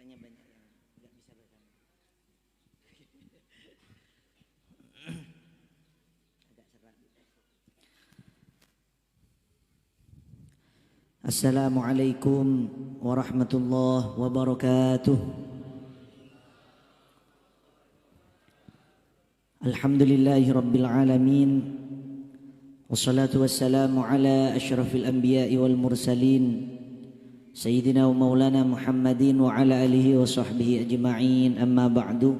Makanya banyak yang nggak bisa bersama. Agak serak. Assalamualaikum warahmatullahi wabarakatuh. Alhamdulillahi rabbil alamin. Wassalatu wassalamu ala asyrafil anbiya'i wal mursalin Sayyidina wa maulana Muhammadin wa ala alihi wa sahbihi ajma'in, amma ba'du.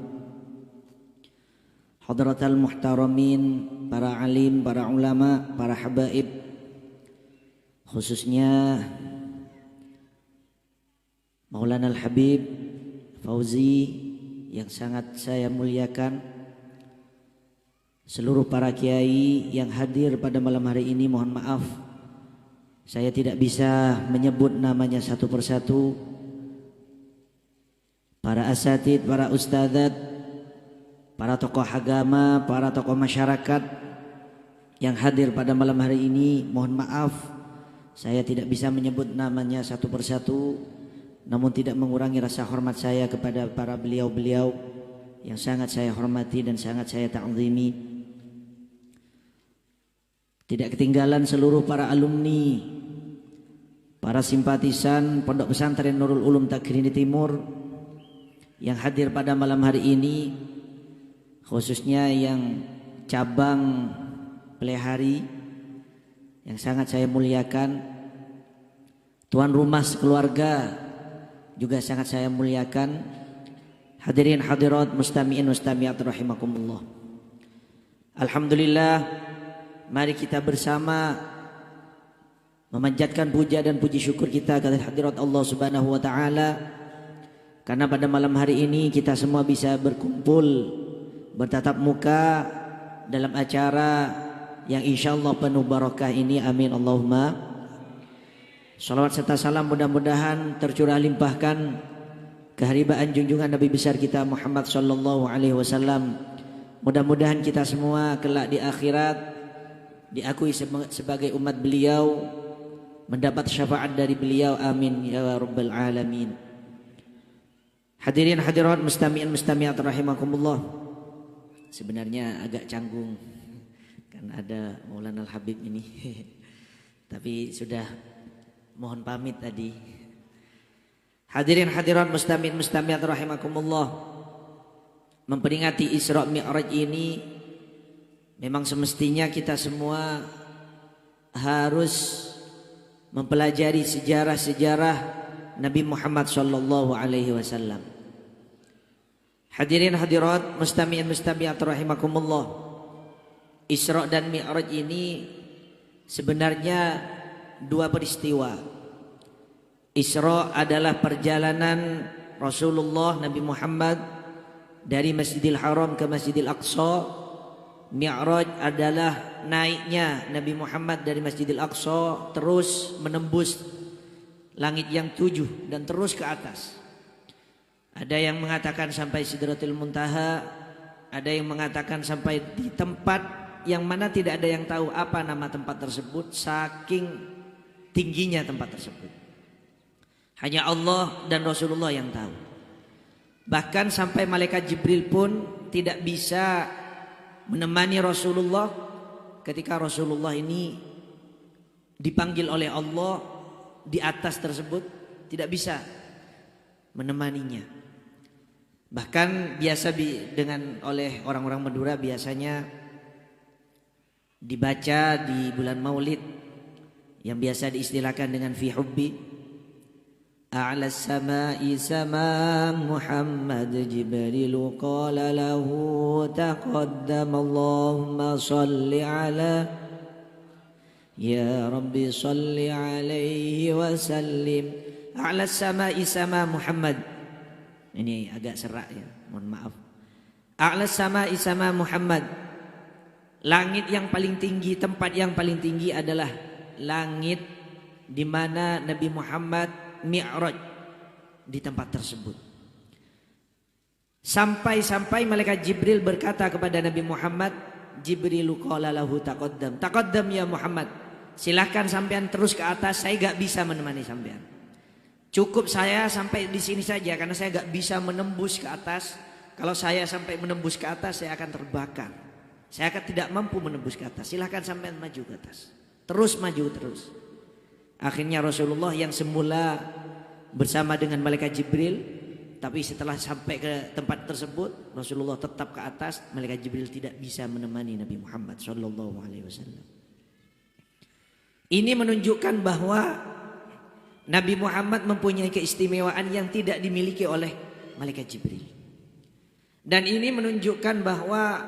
Hadratal muhtaramin, para alim, para ulama, para habaib, khususnya Maulana Al-Habib Fauzi yang sangat saya muliakan, seluruh para kiai yang hadir pada malam hari ini, mohon maaf saya tidak bisa menyebut namanya satu persatu. Para asatid, para ustadzat, para tokoh agama, para tokoh masyarakat yang hadir pada malam hari ini, mohon maaf saya tidak bisa menyebut namanya satu persatu, namun tidak mengurangi rasa hormat saya kepada para beliau-beliau yang sangat saya hormati dan sangat saya ta'zimi. Tidak ketinggalan seluruh para alumni, para simpatisan Pondok Pesantren Nurul Ulum Takrini Timur yang hadir pada malam hari ini, khususnya yang cabang Plehari yang sangat saya muliakan, tuan rumah sekeluarga juga sangat saya muliakan, hadirin hadirat mustami'in mustami'at rahimakumullah. Alhamdulillah, mari kita bersama memanjatkan puja dan puji syukur kita kepada hadirat Allah Subhanahu wa taala, karena pada malam hari ini kita semua bisa berkumpul bertatap muka dalam acara yang insyaallah penuh barakah ini. Amin Allahumma. Salawat serta salam mudah-mudahan tercurah limpahkan keharibaan junjungan Nabi besar kita Muhammad sallallahu alaihi wasallam. Mudah-mudahan kita semua kelak di akhirat diakui sebagai umat beliau, mendapat syafaat dari beliau. Amin ya rabbal alamin. Hadirin hadirat mustami'in mustami'at rahimakumullah. Sebenarnya agak canggung kan ada Maulana Al-Habib ini tapi sudah mohon pamit tadi. Hadirin hadirat mustami'in mustami'at rahimakumullah, memperingati Isra Mi'raj ini memang semestinya kita semua harus mempelajari sejarah-sejarah Nabi Muhammad sallallahu alaihi wasallam. Hadirin hadirat mustami'in mustami'at rahimakumullah, Isra dan Mi'raj ini sebenarnya dua peristiwa. Isra adalah perjalanan Rasulullah Nabi Muhammad dari Masjidil Haram ke Masjidil Aqsa. Mi'raj adalah naiknya Nabi Muhammad dari Masjidil Aqsa terus menembus langit yang 7 dan terus ke atas. Ada yang mengatakan sampai Sidratul Muntaha, ada yang mengatakan sampai di tempat yang mana tidak ada yang tahu apa nama tempat tersebut, saking tingginya tempat tersebut. Hanya Allah dan Rasulullah yang tahu. Bahkan sampai malaikat Jibril pun tidak bisa menemani Rasulullah ketika Rasulullah ini dipanggil oleh Allah di atas tersebut, tidak bisa menemaninya. Bahkan biasa dengan oleh orang-orang Madura biasanya dibaca di bulan Maulid yang biasa diistilahkan dengan fi hubbi. A'la samai sama Muhammad Jibril qala lahu taqaddam Allahumma salli ala ya Rabbi salli alaihi wa sallim. A'la samai sama Muhammad. Ini agak serak ya, mohon maaf. A'la samai sama Muhammad, langit yang paling tinggi, tempat yang paling tinggi adalah langit di mana Nabi Muhammad Mi'raj di tempat tersebut. Sampai malaikat Jibril berkata kepada Nabi Muhammad, Jibrilu qala lahu taqaddam. Taqaddam ya Muhammad, silahkan sampean terus ke atas, saya gak bisa menemani sampean. Cukup saya sampai di sini saja karena saya gak bisa menembus ke atas. Kalau saya sampai menembus ke atas saya akan terbakar. Saya akan tidak mampu menembus ke atas. Silahkan sampai maju ke atas. Terus maju terus. Akhirnya Rasulullah yang semula bersama dengan malaikat Jibril, tapi setelah sampai ke tempat tersebut Rasulullah tetap ke atas. Malaikat Jibril tidak bisa menemani Nabi Muhammad SAW. Ini menunjukkan bahwa Nabi Muhammad mempunyai keistimewaan yang tidak dimiliki oleh malaikat Jibril. Dan ini menunjukkan bahwa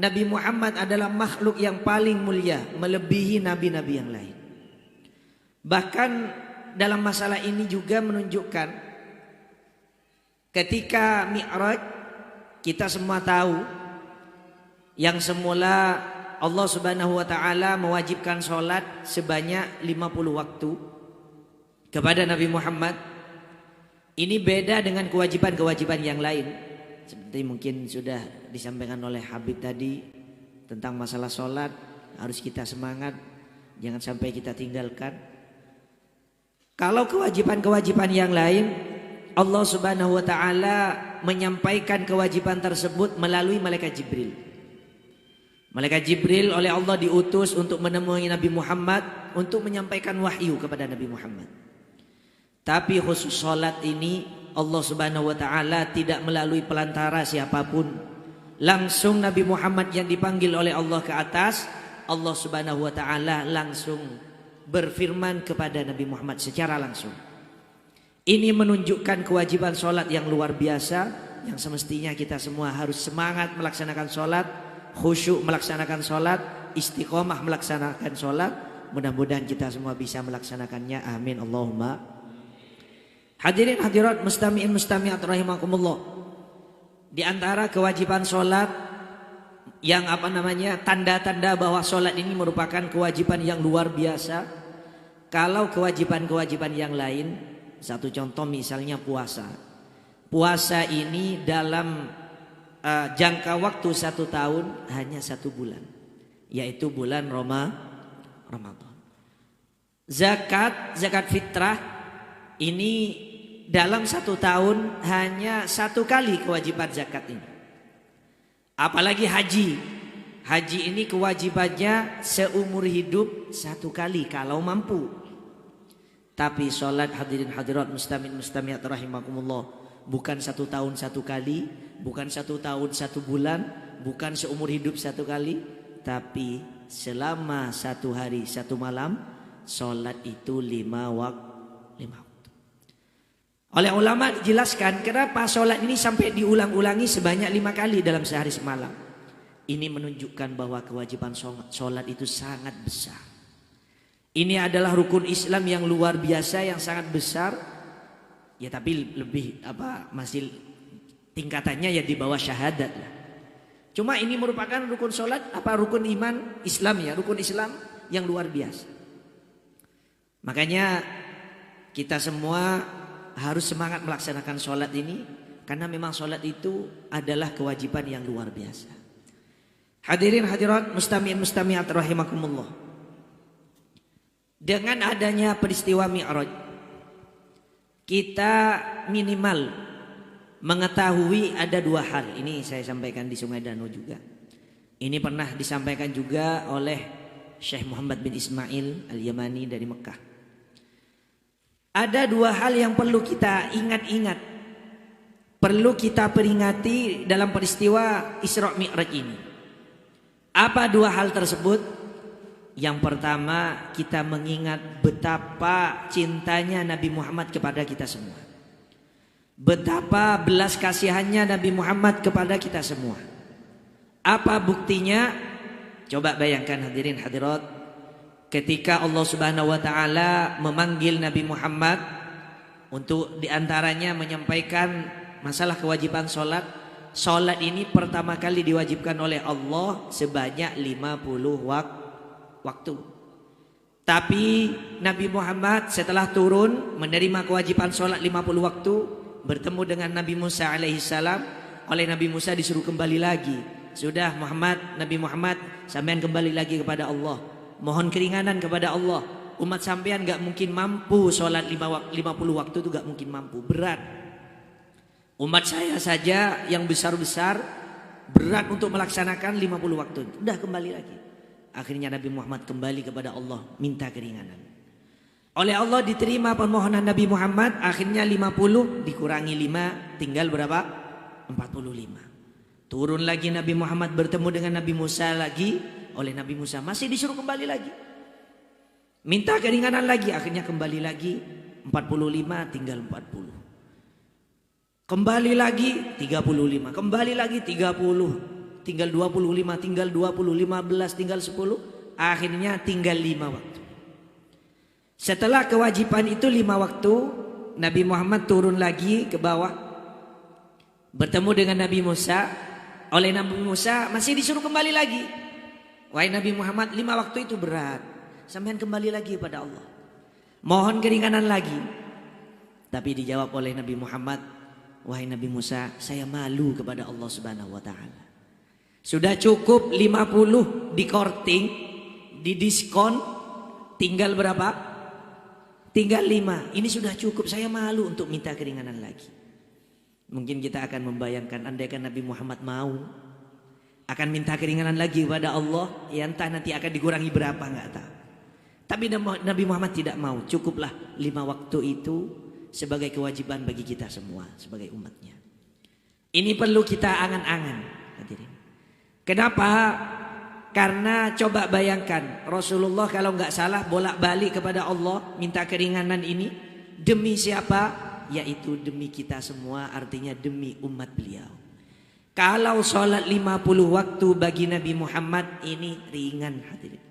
Nabi Muhammad adalah makhluk yang paling mulia, melebihi nabi-nabi yang lain. Bahkan dalam masalah ini juga menunjukkan ketika Mi'raj, kita semua tahu yang semula Allah Subhanahu wa taala mewajibkan sholat sebanyak 50 waktu kepada Nabi Muhammad. Ini beda dengan kewajiban-kewajiban yang lain. Seperti mungkin sudah disampaikan oleh Habib tadi tentang masalah sholat, harus kita semangat, jangan sampai kita tinggalkan. Kalau kewajiban-kewajiban yang lain, Allah Subhanahu wa taala menyampaikan kewajiban tersebut melalui malaikat Jibril. Malaikat Jibril oleh Allah diutus untuk menemui Nabi Muhammad untuk menyampaikan wahyu kepada Nabi Muhammad. Tapi khusus sholat ini Allah Subhanahu wa taala tidak melalui pelantara siapapun. Langsung Nabi Muhammad yang dipanggil oleh Allah ke atas, Allah Subhanahu wa taala langsung berfirman kepada Nabi Muhammad secara langsung. Ini menunjukkan kewajiban sholat yang luar biasa, yang semestinya kita semua harus semangat melaksanakan sholat, khusyuk melaksanakan sholat, istiqomah melaksanakan sholat. Mudah-mudahan kita semua bisa melaksanakannya. Amin Allahumma. Hadirin hadirat mustami'in mustami'at rahimakumullah. Di antara kewajiban sholat yang tanda-tanda bahwa sholat ini merupakan kewajiban yang luar biasa. Kalau kewajiban-kewajiban yang lain, satu contoh misalnya puasa. Puasa ini dalam jangka waktu 1 tahun hanya 1 bulan, yaitu bulan Ramadan. Zakat fitrah ini dalam 1 tahun hanya 1 kali kewajiban zakat ini. Apalagi haji. Haji ini kewajibannya seumur hidup 1 kali kalau mampu. Tapi sholat hadirin hadirat mustamin mustamiat rahimakumullah, bukan 1 tahun 1 kali, bukan 1 tahun 1 bulan, bukan seumur hidup 1 kali, tapi selama 1 hari 1 malam, sholat itu 5 waktu. Oleh ulama dijelaskan kenapa sholat ini sampai diulang-ulangi sebanyak 5 kali dalam sehari semalam. Ini menunjukkan bahwa kewajiban sholat itu sangat besar. Ini adalah rukun Islam yang luar biasa, yang sangat besar. Ya tapi lebih masih tingkatannya ya di bawah syahadat lah. Cuma ini merupakan rukun sholat, rukun iman Islam ya, rukun Islam yang luar biasa. Makanya kita semua harus semangat melaksanakan sholat ini, karena memang sholat itu adalah kewajiban yang luar biasa. Hadirin hadirat mustami'in mustami'at rahimakumullah. Dengan adanya peristiwa Mi'raj, kita minimal mengetahui ada 2 hal. Ini saya sampaikan di Sungai Danau juga. Ini pernah disampaikan juga oleh Syekh Muhammad bin Ismail Al-Yamani dari Mekah. Ada 2 hal yang perlu kita ingat-ingat, perlu kita peringati dalam peristiwa Isra Mi'raj ini. Apa 2 hal tersebut? Yang pertama, kita mengingat betapa cintanya Nabi Muhammad kepada kita semua. Betapa belas kasihannya Nabi Muhammad kepada kita semua. Apa buktinya? Coba bayangkan hadirin hadirat, ketika Allah Subhanahu wa taala memanggil Nabi Muhammad untuk diantaranya menyampaikan masalah kewajiban sholat. Sholat ini pertama kali diwajibkan oleh Allah sebanyak 50 waktu. Tapi Nabi Muhammad setelah turun menerima kewajiban sholat 50 waktu, bertemu dengan Nabi Musa alaihissalam. Oleh Nabi Musa disuruh kembali lagi. Sudah Nabi Muhammad sampean kembali lagi kepada Allah. Mohon keringanan kepada Allah. umat sampean gak mungkin mampu sholat 50 waktu itu gak mungkin mampu, berat. Umat saya saja yang besar-besar berat untuk melaksanakan 50 waktu. Udah kembali lagi. Akhirnya Nabi Muhammad kembali kepada Allah, minta keringanan. Oleh Allah diterima permohonan Nabi Muhammad, akhirnya 50 dikurangi 5, tinggal berapa? 45. Turun lagi Nabi Muhammad bertemu dengan Nabi Musa lagi, oleh Nabi Musa masih disuruh kembali lagi. Minta keringanan lagi, akhirnya kembali lagi 45 tinggal 40. Kembali lagi 35, kembali lagi 30, tinggal 25, tinggal 20, 15, tinggal 10, akhirnya tinggal 5 waktu. Setelah kewajiban itu 5 waktu, Nabi Muhammad turun lagi ke bawah, bertemu dengan Nabi Musa. Oleh Nabi Musa masih disuruh kembali lagi. Wahai Nabi Muhammad, 5 waktu itu berat, sampean kembali lagi pada Allah, mohon keringanan lagi. Tapi dijawab oleh Nabi Muhammad, wahai Nabi Musa, saya malu kepada Allah Subhanahu wa taala. Sudah cukup 50 di korting, di diskon, tinggal berapa? Tinggal 5. Ini sudah cukup, saya malu untuk minta keringanan lagi. Mungkin kita akan membayangkan, andaikan Nabi Muhammad mau akan minta keringanan lagi kepada Allah, ya entah nanti akan dikurangi berapa nggak tahu. Tapi Nabi Muhammad tidak mau, cukuplah 5 waktu itu sebagai kewajiban bagi kita semua sebagai umatnya. Ini perlu kita angan-angan, hadirin. Kenapa? Karena coba bayangkan, Rasulullah kalau nggak salah bolak-balik kepada Allah minta keringanan ini demi siapa? Yaitu demi kita semua, artinya demi umat beliau. Kalau sholat 50 waktu bagi Nabi Muhammad ini ringan, hadirin,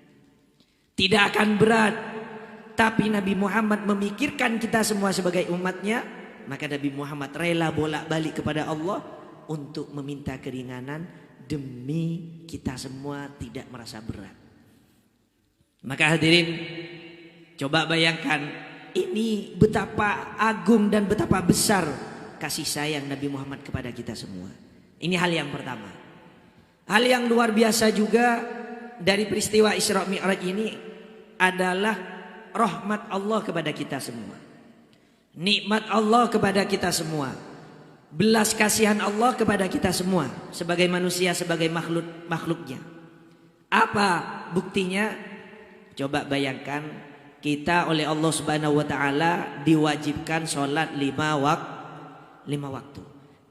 tidak akan berat. Tapi Nabi Muhammad memikirkan kita semua sebagai umatnya, maka Nabi Muhammad rela bolak-balik kepada Allah untuk meminta keringanan demi kita semua tidak merasa berat. Maka hadirin, coba bayangkan, ini betapa agung dan betapa besar kasih sayang Nabi Muhammad kepada kita semua. Ini hal yang pertama. Hal yang luar biasa juga dari peristiwa Isra Mi'raj ini adalah rahmat Allah kepada kita semua, nikmat Allah kepada kita semua, belas kasihan Allah kepada kita semua sebagai manusia, sebagai makhluknya. Apa buktinya? Coba bayangkan, kita oleh Allah Subhanahu wa taala diwajibkan sholat 5 waktu.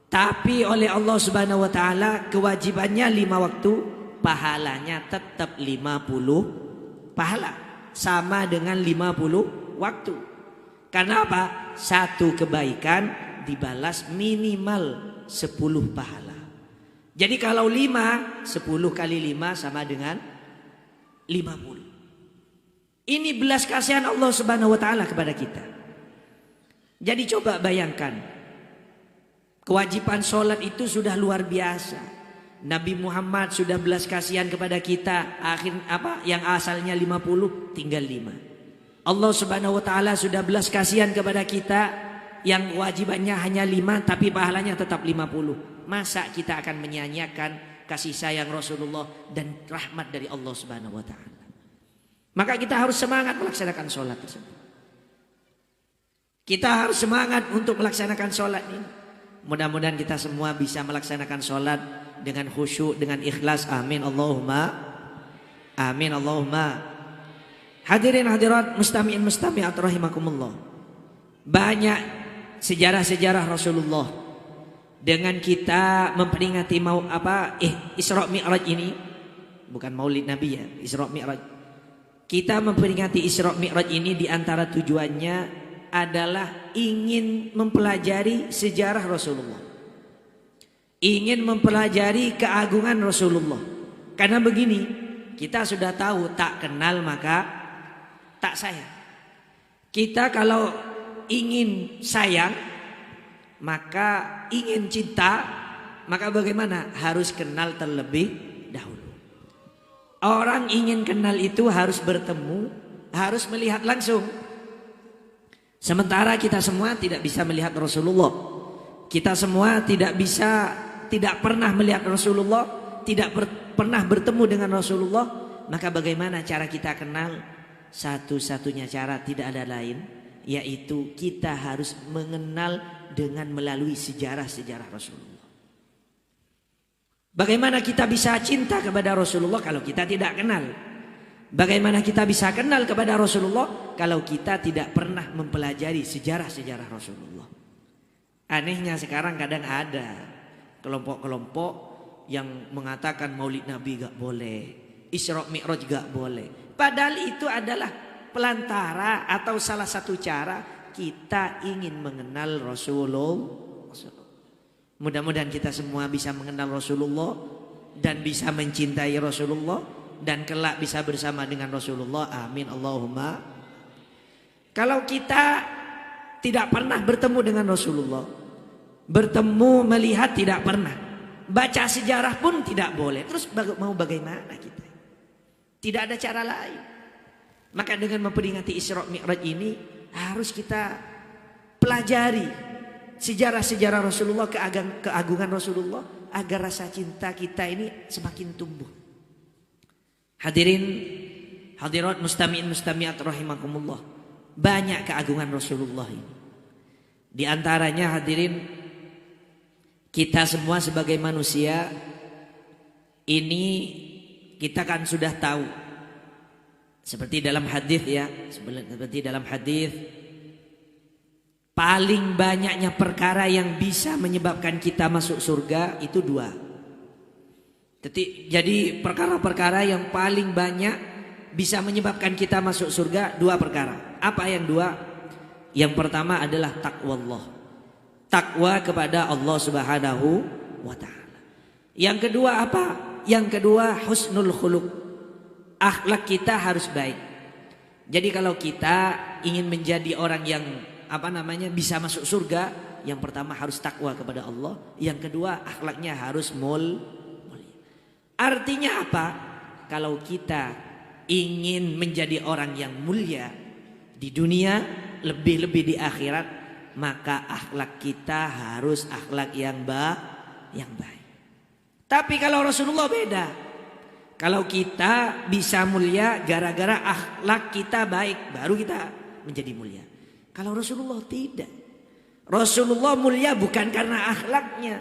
Tapi oleh Allah Subhanahu wa taala kewajibannya 5 waktu, pahalanya tetap 50 pahala, sama dengan 50 waktu. Karena apa? Satu kebaikan dibalas minimal 10 pahala. Jadi kalau 5, 10 kali 5 sama dengan 50. Ini belas kasihan Allah Subhanahu wa taala kepada kita. Jadi coba bayangkan, kewajiban sholat itu sudah luar biasa. Nabi Muhammad sudah belas kasihan kepada kita, yang asalnya 50 tinggal 5. Allah Subhanahu wa taala sudah belas kasihan kepada kita, yang wajibannya hanya 5 tapi pahalanya tetap 50. Masa kita akan menyanyiakan kasih sayang Rasulullah dan rahmat dari Allah Subhanahu wa taala? Maka kita harus semangat melaksanakan sholat tersebut. Kita harus semangat untuk melaksanakan sholat ini. Mudah-mudahan kita semua bisa melaksanakan sholat dengan khusyuk, dengan ikhlas. Amin Allahumma amin Allahumma. Hadirin hadirat mustami'in mustami'at rahimakumullah. Banyak sejarah-sejarah Rasulullah dengan kita memperingati Isra Mi'raj ini. Bukan Maulid Nabi ya, Isra Mi'raj. Kita memperingati Isra Mi'raj ini di antara tujuannya adalah ingin mempelajari sejarah Rasulullah, ingin mempelajari keagungan Rasulullah. Karena begini, kita sudah tahu tak kenal maka tak sayang. Kita kalau ingin sayang, maka ingin cinta, maka bagaimana? Harus kenal terlebih dahulu. Orang ingin kenal itu harus bertemu, harus melihat langsung. Sementara kita semua tidak bisa melihat Rasulullah. Kita semua tidak pernah melihat Rasulullah, tidak pernah bertemu dengan Rasulullah. Maka bagaimana cara kita kenal? satu-satunya cara, tidak ada lain, yaitu kita harus mengenal dengan melalui sejarah-sejarah Rasulullah. Bagaimana kita bisa cinta kepada Rasulullah kalau kita tidak kenal? Bagaimana kita bisa kenal kepada Rasulullah kalau kita tidak pernah mempelajari sejarah-sejarah Rasulullah? Anehnya sekarang kadang ada kelompok-kelompok yang mengatakan Maulid Nabi gak boleh, Isra Mi'raj gak boleh. Padahal itu adalah pelantara atau salah satu cara kita ingin mengenal Rasulullah. Mudah-mudahan kita semua bisa mengenal Rasulullah dan bisa mencintai Rasulullah dan kelak bisa bersama dengan Rasulullah. Amin Allahumma. Kalau kita tidak pernah bertemu dengan Rasulullah, bertemu melihat tidak pernah, baca sejarah pun tidak boleh, terus mau bagaimana kita? Tidak ada cara lain. Maka dengan memperingati Isra Mi'raj ini harus kita pelajari sejarah-sejarah Rasulullah, keagungan Rasulullah, agar rasa cinta kita ini semakin tumbuh. Hadirin hadirat mustami'in mustami'at rahimakumullah. Banyak keagungan Rasulullah ini. Di antaranya hadirin, kita semua sebagai manusia ini kita kan sudah tahu, seperti dalam hadis ya, seperti dalam hadis, paling banyaknya perkara yang bisa menyebabkan kita masuk surga itu dua. Jadi perkara-perkara yang paling banyak bisa menyebabkan kita masuk surga, dua perkara. Apa yang dua? Yang pertama adalah takwa Allah, takwa kepada Allah Subhanahu wa ta'ala. Yang kedua apa? Yang kedua husnul khuluq, akhlak kita harus baik. Jadi kalau kita ingin menjadi orang yang bisa masuk surga, yang pertama harus takwa kepada Allah, yang kedua akhlaknya harus mulia. Artinya apa? Kalau kita ingin menjadi orang yang mulia di dunia, lebih-lebih di akhirat, maka akhlak kita harus akhlak yang baik. Tapi kalau Rasulullah beda. Kalau kita bisa mulia gara-gara akhlak kita baik, baru kita menjadi mulia. Kalau Rasulullah tidak. Rasulullah mulia bukan karena akhlaknya,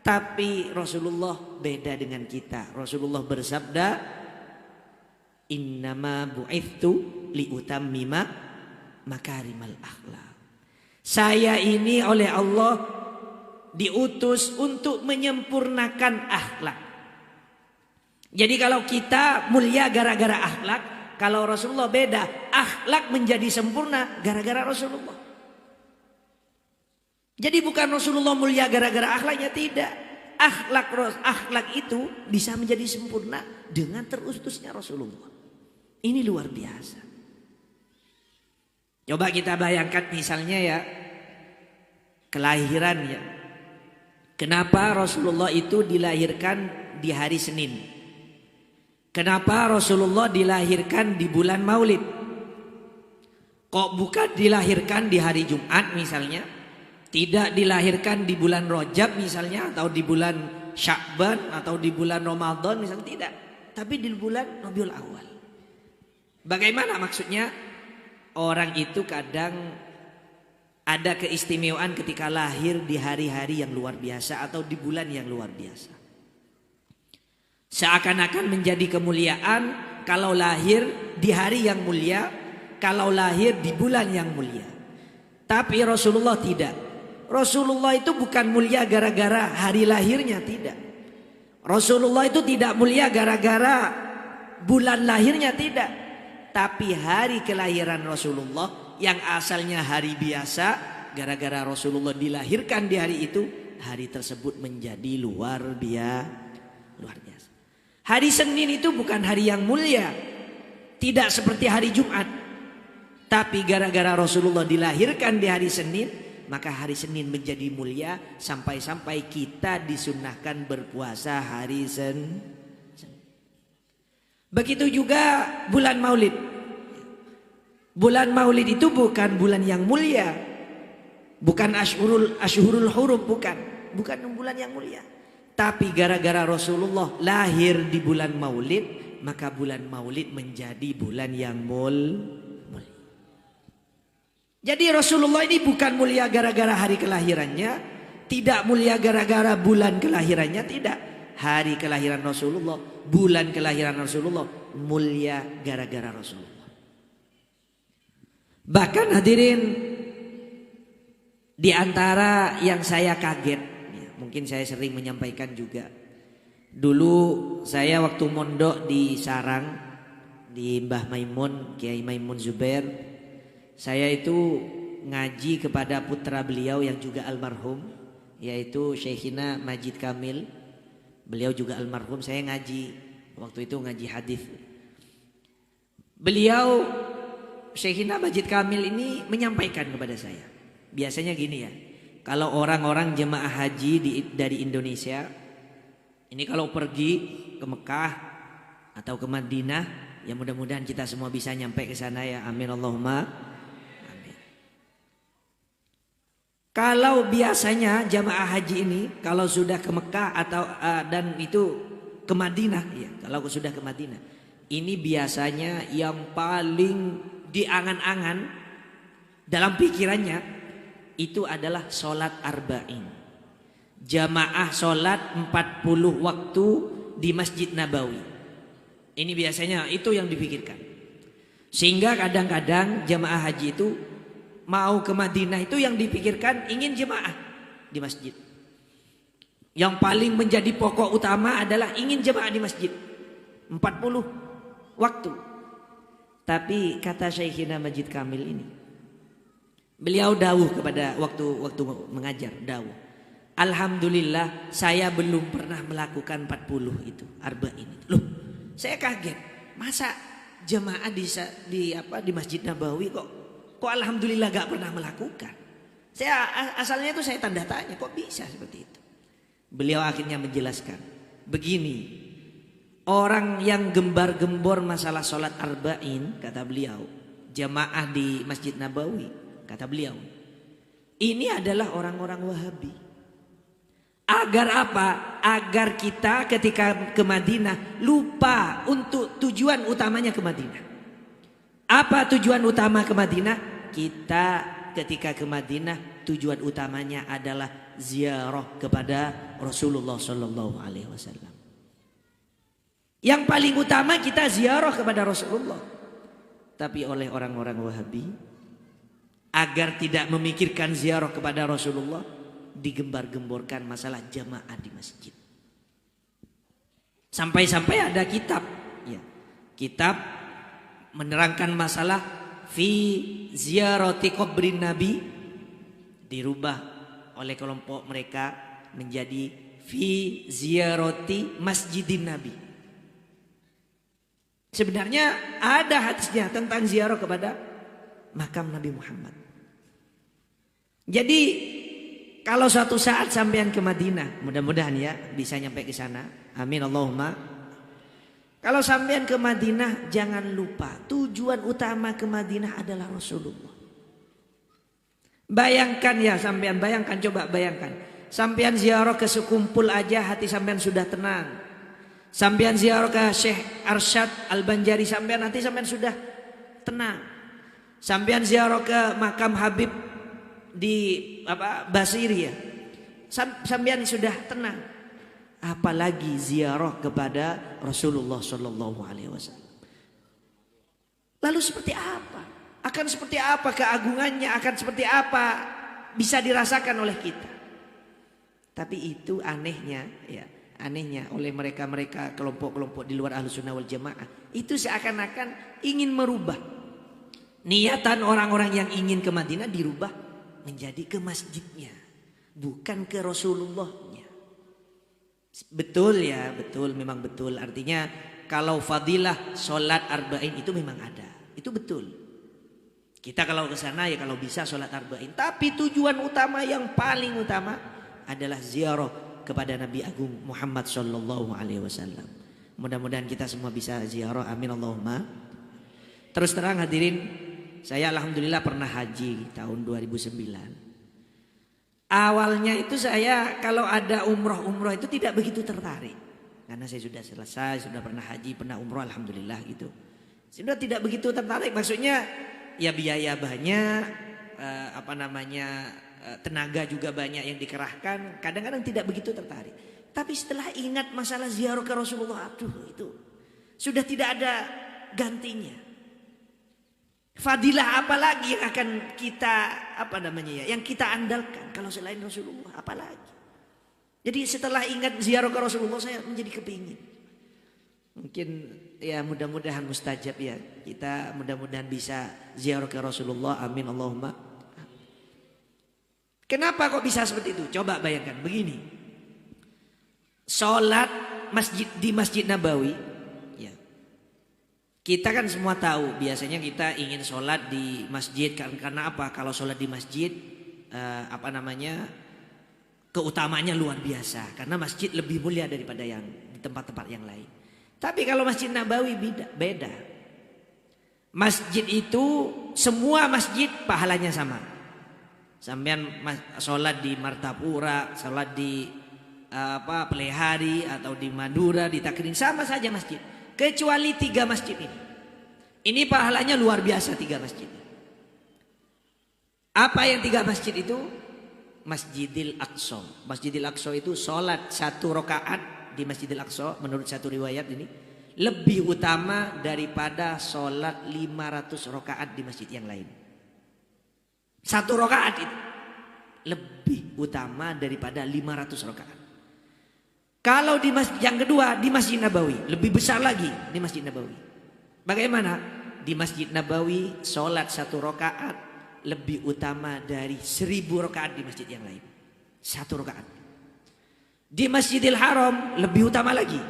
tapi Rasulullah beda dengan kita. Rasulullah bersabda, innama bu'ithtu liutammima makarimal akhlak. Saya ini oleh Allah diutus untuk menyempurnakan akhlak. Jadi kalau kita mulia gara-gara akhlak, kalau Rasulullah beda, akhlak menjadi sempurna gara-gara Rasulullah. Jadi bukan Rasulullah mulia gara-gara akhlaknya, tidak. Akhlak itu bisa menjadi sempurna dengan terutusnya Rasulullah. Ini luar biasa. Coba kita bayangkan misalnya ya, kelahiran ya. Kenapa Rasulullah itu dilahirkan di hari Senin? Kenapa Rasulullah dilahirkan di bulan Maulid? Kok bukan dilahirkan di hari Jumat misalnya? Tidak dilahirkan di bulan Rajab misalnya, atau di bulan Sya'ban, atau di bulan Ramadan misalnya, tidak. Tapi di bulan Rabiul Awal. Bagaimana maksudnya? Orang itu kadang ada keistimewaan ketika lahir di hari-hari yang luar biasa atau di bulan yang luar biasa. Seakan-akan menjadi kemuliaan kalau lahir di hari yang mulia, kalau lahir di bulan yang mulia. Tapi Rasulullah tidak. Rasulullah itu bukan mulia gara-gara hari lahirnya, tidak. Rasulullah itu tidak mulia gara-gara bulan lahirnya, tidak. Tapi hari kelahiran Rasulullah yang asalnya hari biasa, gara-gara Rasulullah dilahirkan di hari itu, hari tersebut menjadi luar biasa. Hari Senin itu bukan hari yang mulia, tidak seperti hari Jumat. Tapi gara-gara Rasulullah dilahirkan di hari Senin, maka hari Senin menjadi mulia, sampai-sampai kita disunnahkan berpuasa hari Senin. Begitu juga bulan Maulid. Bulan Maulid itu bukan bulan yang mulia, bukan Ashhurul Hurum, bukan bulan yang mulia. Tapi gara-gara Rasulullah lahir di bulan Maulid, maka bulan Maulid menjadi bulan yang mulia. Jadi Rasulullah ini bukan mulia gara-gara hari kelahirannya, tidak mulia gara-gara bulan kelahirannya, tidak. Hari kelahiran Rasulullah, bulan kelahiran Rasulullah mulia gara-gara Rasulullah. Bahkan hadirin, di antara yang saya kaget, ya, mungkin saya sering menyampaikan juga. Dulu saya waktu mondok di Sarang, di Mbah Maimun, Kiai Maimun Zubair, saya itu ngaji kepada putra beliau yang juga almarhum, yaitu Syekhina Majid Kamil. Beliau juga almarhum, saya ngaji, waktu itu ngaji hadis. Beliau Syekhina Majid Kamil ini menyampaikan kepada saya. Biasanya gini ya, kalau orang-orang jemaah haji dari Indonesia, ini kalau pergi ke Mekah atau ke Madinah, ya mudah-mudahan kita semua bisa nyampe ke sana ya, amin Allahumma amin. Kalau biasanya jemaah haji ini kalau sudah ke Mekah atau dan itu ke Madinah, ya kalau sudah ke Madinah, ini biasanya yang paling diangan-angan dalam pikirannya itu adalah sholat arba'in. Jamaah sholat 40 waktu di Masjid Nabawi. Ini biasanya itu yang dipikirkan. Sehingga kadang-kadang jamaah haji itu mau ke Madinah itu yang dipikirkan ingin jemaah di masjid. Yang paling menjadi pokok utama adalah ingin jemaah di masjid 40 waktu. Tapi kata Syekhina Majid Kamil ini, beliau dawuh kepada waktu mengajar, dawuh, alhamdulillah saya belum pernah melakukan 40 itu, arba'in itu. Loh, saya kaget. Masa jemaah di Masjid Nabawi kok alhamdulillah gak pernah melakukan. Saya asalnya itu saya tanda tanya, kok bisa seperti itu. Beliau akhirnya menjelaskan, begini, orang yang gembar-gembor masalah sholat arba'in, kata beliau, jamaah di Masjid Nabawi, kata beliau, ini adalah orang-orang Wahabi. Agar apa? Agar kita ketika ke Madinah lupa untuk tujuan utamanya ke Madinah. Apa tujuan utama ke Madinah? Kita ketika ke Madinah tujuan utamanya adalah ziarah kepada Rasulullah Sallallahu Alaihi Wasallam. Yang paling utama kita ziarah kepada Rasulullah. Tapi oleh orang-orang Wahabi, agar tidak memikirkan ziarah kepada Rasulullah, digembar-gemborkan masalah jamaah di masjid. Sampai-sampai ada kitab, ya, kitab menerangkan masalah fi ziyarati qabrin Nabi, dirubah oleh kelompok mereka menjadi fi ziyarati masjidin Nabi. Sebenarnya ada hadisnya tentang ziarah kepada makam Nabi Muhammad. Jadi kalau suatu saat sampean ke Madinah, mudah-mudahan ya bisa nyampe ke sana. Amin Allahumma. Kalau sampean ke Madinah, jangan lupa tujuan utama ke Madinah adalah Rasulullah. Bayangkan ya sampean, bayangkan, coba bayangkan. Sampean ziarah ke sekumpul aja hati sampean sudah tenang. Sampean ziarah ke Syekh Arsyad Al-Banjari, sampean nanti sampean sudah tenang. Sampean ziarah ke makam Habib di Basiri ya, sampean sudah tenang. Apalagi ziarah kepada Rasulullah Sallallahu Alaihi Wasallam. Lalu seperti apa? Akan seperti apa keagungannya? Akan seperti apa bisa dirasakan oleh kita? Tapi itu anehnya ya. Anehnya oleh mereka-mereka kelompok-kelompok di luar Ahlus Sunnah wal Jamaah itu seakan-akan ingin merubah niatan orang-orang yang ingin ke Madinah, dirubah menjadi ke masjidnya, bukan ke Rasulullahnya. Betul ya, betul, memang betul. Artinya kalau fadilah sholat arba'in itu memang ada, itu betul. Kita kalau ke sana ya kalau bisa sholat arba'in. Tapi tujuan utama yang paling utama adalah ziarah kepada Nabi Agung Muhammad Sallallahu Alaihi Wasallam. Mudah-mudahan kita semua bisa ziarah, amin Allahumma. Terus terang hadirin, saya alhamdulillah pernah haji tahun 2009. Awalnya itu saya kalau ada umroh itu tidak begitu tertarik. karena saya sudah selesai, sudah pernah haji, pernah umroh, alhamdulillah gitu. Sudah tidak begitu tertarik, maksudnya ya biaya banyak, tenaga juga banyak yang dikerahkan, kadang-kadang tidak begitu tertarik. Tapi setelah ingat masalah ziarah ke Rasulullah, aduh itu sudah tidak ada gantinya. Fadilah apa lagi yang akan kita yang kita andalkan kalau selain Rasulullah, apalagi. Jadi setelah ingat ziarah ke Rasulullah, saya menjadi kepingin. Mungkin ya mudah-mudahan mustajab ya. Kita mudah-mudahan bisa ziarah ke Rasulullah. Amin Allahumma. Kenapa kok bisa seperti itu? Coba bayangkan begini. Sholat di Masjid Nabawi. Ya. Kita kan semua tahu biasanya kita ingin sholat di masjid. Karena apa? Kalau sholat di masjid keutamaannya luar biasa. Karena masjid lebih mulia daripada yang di tempat-tempat yang lain. Tapi kalau Masjid Nabawi beda. Masjid itu semua masjid pahalanya sama. Sampean sholat di Martapura, sholat di Pelehari atau di Madura, di Takrin, sama saja masjid. Kecuali 3 masjid ini. Ini pahalanya luar biasa 3 masjid. Apa yang 3 masjid itu? Masjidil Aqsa. Masjidil Aqsa itu sholat 1 rakaat di Masjidil Aqsa menurut satu riwayat ini lebih utama daripada sholat 500 rakaat di masjid yang lain. 1 rakaat itu lebih utama daripada 500 rakaat. Kalau di yang kedua di Masjid Nabawi lebih besar lagi di Masjid Nabawi. Bagaimana? Di Masjid Nabawi sholat 1 rakaat lebih utama dari 1000 rakaat di masjid yang lain. 1 rakaat. Di Masjidil Haram lebih utama lagi.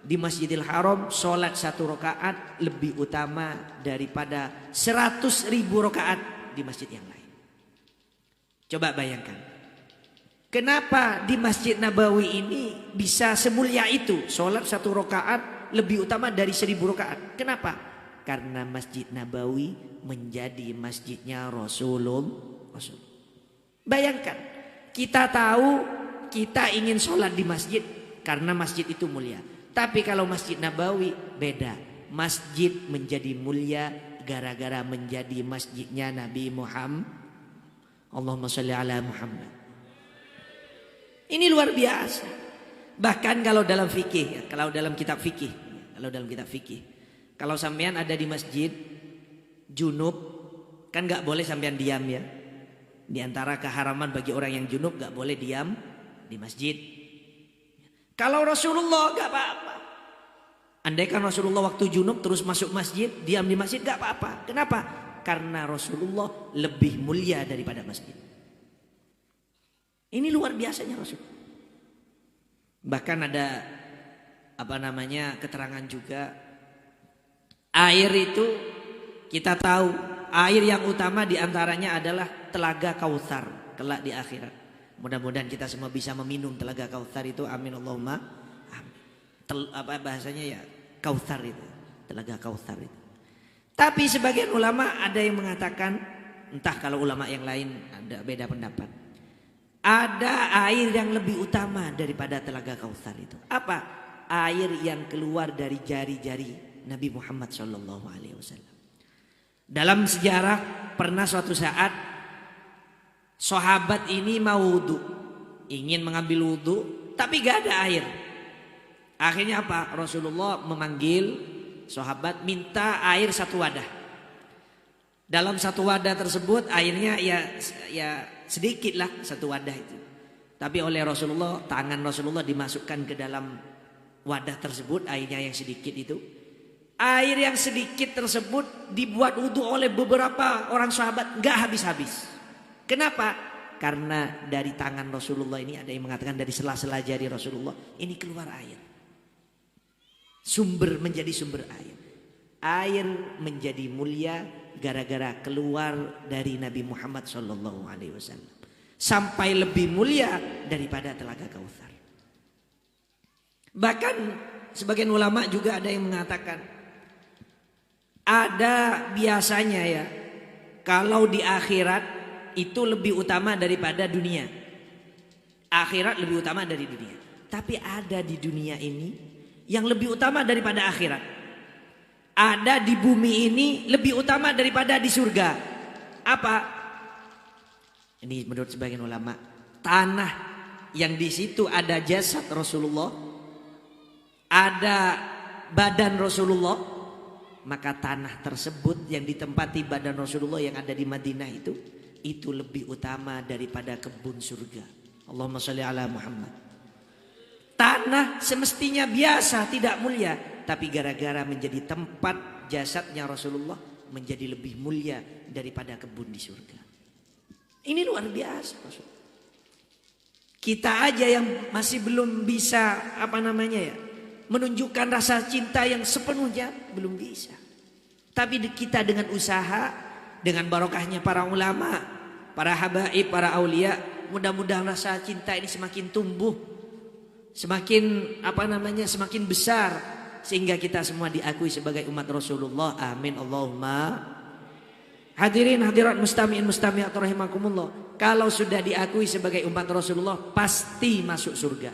Di Masjidil Haram sholat 1 rakaat lebih utama daripada 100.000 rakaat di masjid yang lain. Coba bayangkan. Kenapa di Masjid Nabawi ini bisa semulia itu? Sholat 1 rakaat lebih utama dari 1000 rakaat. Kenapa? Karena Masjid Nabawi menjadi masjidnya Rasulullah. Bayangkan. Kita tahu kita ingin sholat di masjid karena masjid itu mulia. Tapi kalau Masjid Nabawi beda. Masjid menjadi mulia gara-gara menjadi masjidnya Nabi Muhammad. Allahumma sholli ala Muhammad. Ini luar biasa. Bahkan kalau dalam fikih, kalau dalam kitab fikih, kalau sampean ada di masjid junub, kan nggak boleh sampean diam ya. Di antara keharaman bagi orang yang junub nggak boleh diam di masjid. Kalau Rasulullah gak apa-apa. Andaikan Rasulullah waktu junub terus masuk masjid, diam di masjid gak apa-apa. Kenapa? Karena Rasulullah lebih mulia daripada masjid. Ini luar biasanya Rasul. Bahkan ada keterangan juga, air itu kita tahu air yang utama diantaranya adalah telaga Kautsar kelak di akhirat. Mudah-mudahan kita semua bisa meminum telaga Kautsar itu. Amin Allahumma. Bahasanya ya Kautsar itu, telaga Kautsar itu. Tapi sebagian ulama ada yang mengatakan, entah kalau ulama yang lain ada beda pendapat. Ada air yang lebih utama daripada telaga Kautsar itu. Apa? Air yang keluar dari jari-jari Nabi Muhammad SAW. Dalam sejarah pernah suatu saat sahabat ini mau wudu, ingin mengambil wudu, tapi gak ada air. Akhirnya apa? Rasulullah memanggil sahabat, minta air 1 wadah. Dalam 1 wadah tersebut airnya ya sedikit lah 1 wadah itu. Tapi oleh Rasulullah, tangan Rasulullah dimasukkan ke dalam wadah tersebut, airnya yang sedikit itu. Air yang sedikit tersebut dibuat wudu oleh beberapa orang sahabat, gak habis-habis. Kenapa? Karena dari tangan Rasulullah ini, ada yang mengatakan dari sela-sela jari Rasulullah ini keluar air. Menjadi sumber air. Air menjadi mulia gara-gara keluar dari Nabi Muhammad SAW. Sampai lebih mulia daripada telaga Kautsar. Bahkan sebagian ulama juga ada yang mengatakan, ada biasanya ya, kalau di akhirat itu lebih utama daripada dunia. Akhirat lebih utama dari dunia. Tapi ada di dunia ini yang lebih utama daripada akhirat. Ada di bumi ini lebih utama daripada di surga. Apa? Ini menurut sebagian ulama, tanah yang di situ ada jasad Rasulullah, ada badan Rasulullah, maka tanah tersebut yang ditempati badan Rasulullah yang ada di Madinah itu lebih utama daripada kebun surga. Allahumma sholli ala Muhammad. Tanah semestinya biasa, tidak mulia, tapi gara-gara menjadi tempat jasadnya Rasulullah menjadi lebih mulia daripada kebun di surga. Ini luar biasa, Rasul. Kita aja yang masih belum bisa menunjukkan rasa cinta yang sepenuhnya, belum bisa. Tapi kita dengan usaha, dengan barokahnya para ulama, para habaib, para aulia, mudah-mudahan rasa cinta ini semakin tumbuh, semakin semakin besar, sehingga kita semua diakui sebagai umat Rasulullah. Amin Allahumma. Hadirin hadirat mustami'in mustami'at rahimakumullah. Kalau sudah diakui sebagai umat Rasulullah, pasti masuk surga.